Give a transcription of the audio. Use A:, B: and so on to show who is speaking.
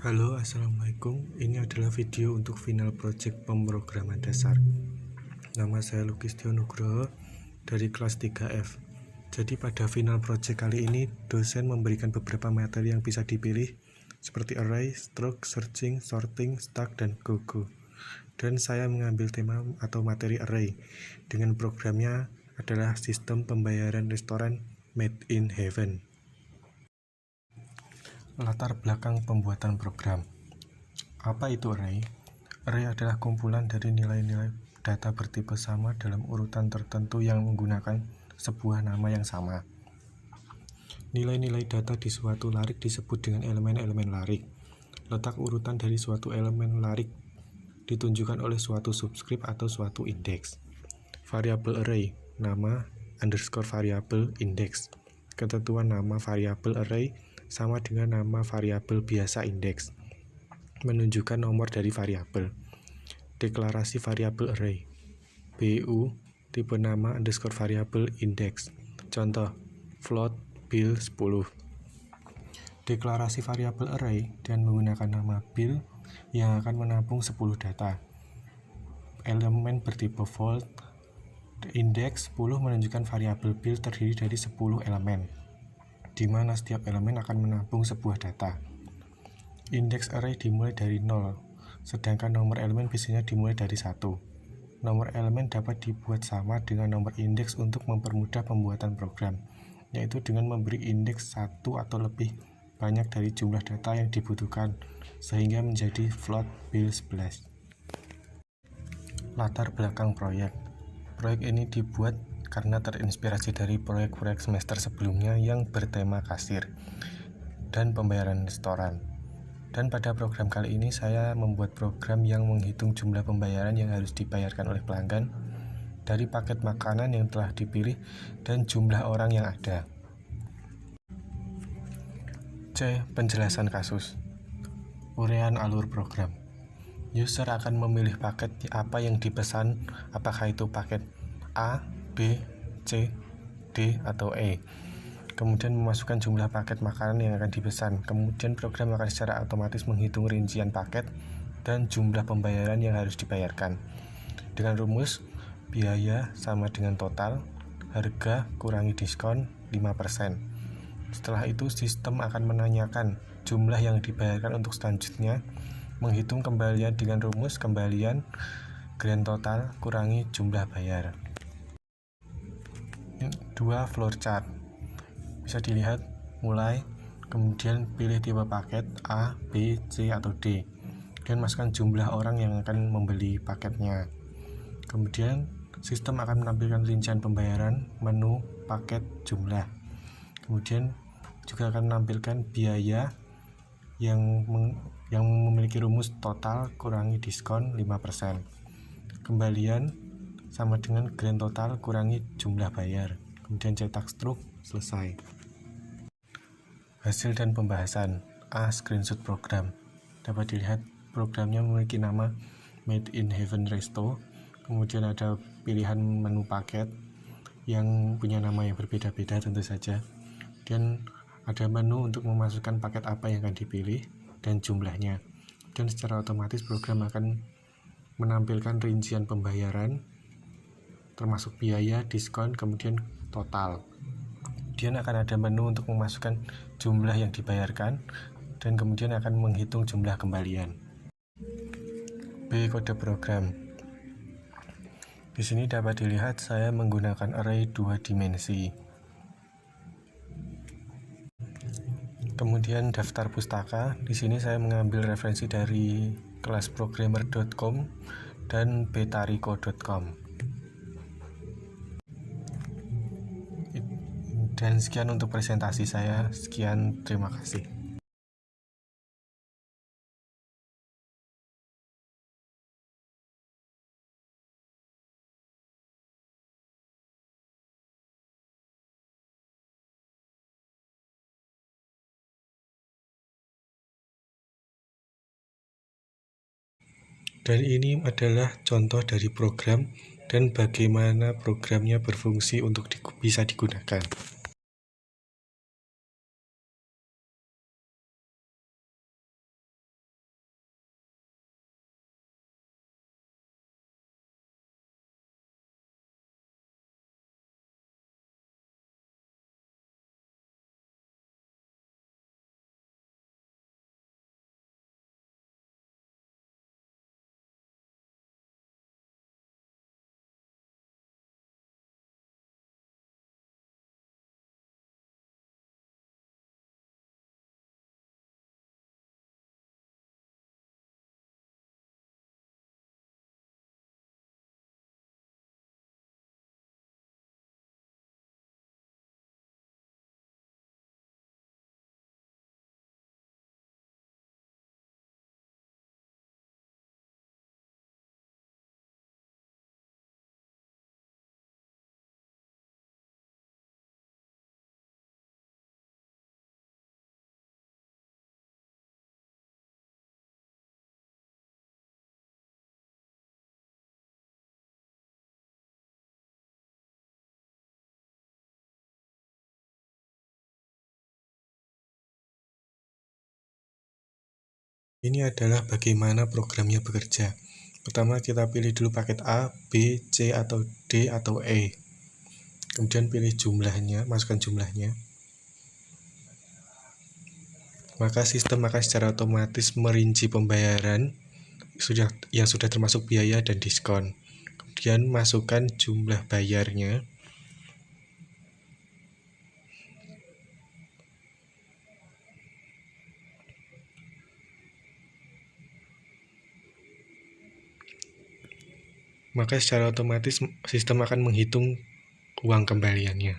A: Halo, assalamualaikum. Ini adalah video untuk final project pemrograman dasar. Nama saya Lukisdio Nugroho dari kelas 3F. Jadi pada final project kali ini, dosen memberikan beberapa materi yang bisa dipilih seperti array, stroke, searching, sorting, stack, dan gogo. Dan saya mengambil tema atau materi array dengan programnya adalah sistem pembayaran restoran Made in Heaven. Latar belakang pembuatan program. Apa itu array? Array adalah kumpulan dari nilai-nilai data bertipe sama dalam urutan tertentu yang menggunakan sebuah nama yang sama. Nilai-nilai data di suatu larik disebut dengan elemen-elemen larik. Letak urutan dari suatu elemen larik ditunjukkan oleh suatu subscript atau suatu indeks. Variabel array, nama underscore variabel indeks. Ketentuan nama variabel array sama dengan nama variabel biasa indeks, menunjukkan nomor dari variabel. Deklarasi variabel array, BU, tipe nama underscore variabel indeks. Contoh, float bill 10. Deklarasi variabel array dan menggunakan nama bill yang akan menampung 10 data. Elemen bertipe float, indeks 10 menunjukkan variabel bill terdiri dari 10 elemen, di mana setiap elemen akan menampung sebuah data. Indeks array dimulai dari 0, sedangkan nomor elemen biasanya dimulai dari 1. Nomor elemen dapat dibuat sama dengan nomor indeks untuk mempermudah pembuatan program, yaitu dengan memberi indeks 1 atau lebih banyak dari jumlah data yang dibutuhkan, sehingga menjadi float bill 11. Latar belakang proyek. Proyek ini dibuat karena terinspirasi dari proyek-proyek semester sebelumnya yang bertema kasir dan pembayaran restoran. Dan pada program kali ini saya membuat program yang menghitung jumlah pembayaran yang harus dibayarkan oleh pelanggan dari paket makanan yang telah dipilih dan jumlah orang yang ada. C. Penjelasan kasus. Uraian alur program. User akan memilih paket apa yang dipesan, apakah itu paket A, B, C, D, atau E. Kemudian memasukkan jumlah paket makanan yang akan dipesan. Kemudian program akan secara otomatis menghitung rincian paket dan jumlah pembayaran yang harus dibayarkan. Dengan rumus, biaya sama dengan total, harga kurangi diskon 5%. Setelah itu sistem akan menanyakan jumlah yang dibayarkan untuk selanjutnya, menghitung kembalian dengan rumus kembalian grand total kurangi jumlah bayar. 2. Flowchart. Bisa dilihat mulai, kemudian pilih tipe paket A, B, C, atau D, dan masukkan jumlah orang yang akan membeli paketnya. Kemudian sistem akan menampilkan rincian pembayaran, menu, paket, jumlah. Kemudian juga akan menampilkan biaya yang memiliki rumus total kurangi diskon 5%. Kembalian sama dengan grand total kurangi jumlah bayar. Kemudian cetak struk, selesai. Hasil dan pembahasan. A. Screenshot program. Dapat dilihat programnya memiliki nama Made in Heaven Resto. Kemudian ada pilihan menu paket yang punya nama yang berbeda-beda tentu saja. Dan ada menu untuk memasukkan paket apa yang akan dipilih dan jumlahnya. Dan secara otomatis program akan menampilkan rincian pembayaran termasuk biaya, diskon, kemudian total. Kemudian akan ada menu untuk memasukkan jumlah yang dibayarkan dan kemudian akan menghitung jumlah kembalian. B. Kode program. Di sini dapat dilihat saya menggunakan array 2 dimensi. Kemudian daftar pustaka. Di sini saya mengambil referensi dari kelasprogrammer.com dan betariko.com. Dan sekian untuk presentasi saya. Sekian, terima kasih. Dan ini adalah contoh dari program dan bagaimana programnya berfungsi untuk bisa digunakan. Ini adalah bagaimana programnya bekerja. Pertama kita pilih dulu paket A, B, C, atau D, atau E. Kemudian pilih jumlahnya, masukkan jumlahnya. Maka sistem akan secara otomatis merinci pembayaran yang sudah termasuk biaya dan diskon. Kemudian masukkan jumlah bayarnya. Maka secara otomatis sistem akan menghitung uang kembaliannya.